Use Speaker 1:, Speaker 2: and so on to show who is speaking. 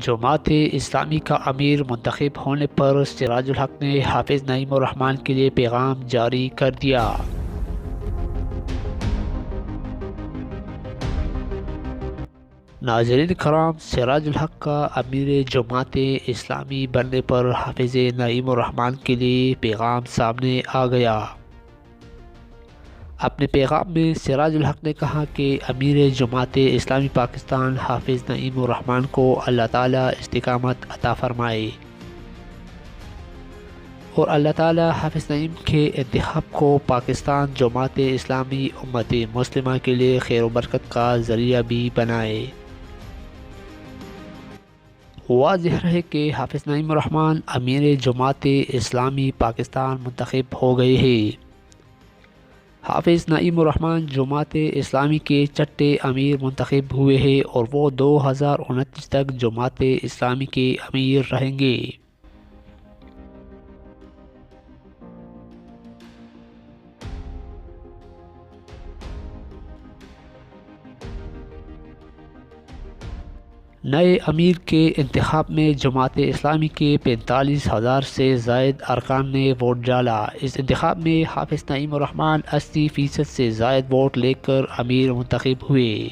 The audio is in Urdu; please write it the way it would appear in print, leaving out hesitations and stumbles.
Speaker 1: جماعت اسلامی کا امیر منتخب ہونے پر سراج الحق نے حافظ نعیم الرحمن کے لیے پیغام جاری کر دیا۔ ناظرین کرام، سراج الحق کا امیر جماعت اسلامی بننے پر حافظ نعیم الرحمن کے لیے پیغام سامنے آ گیا۔ اپنے پیغام میں سراج الحق نے کہا کہ امیر جماعت اسلامی پاکستان حافظ نعیم الرحمن کو اللہ تعالیٰ استقامت عطا فرمائے اور اللہ تعالیٰ حافظ نعیم کے انتخاب کو پاکستان جماعت اسلامی امت مسلمہ کے لیے خیر و برکت کا ذریعہ بھی بنائے۔ واضح رہے کہ حافظ نعیم الرحمن امیر جماعت اسلامی پاکستان منتخب ہو گئے ہیں۔ حافظ نعیم الرحمن جماعت اسلامی کے چھٹے امیر منتخب ہوئے ہیں اور وہ 2029 تک جماعت اسلامی کے امیر رہیں گے۔ نئے امیر کے انتخاب میں جماعت اسلامی کے 45,000 سے زائد ارکان نے ووٹ ڈالا۔ اس انتخاب میں حافظ نعیم الرحمن 80% سے زائد ووٹ لے کر امیر منتخب ہوئے۔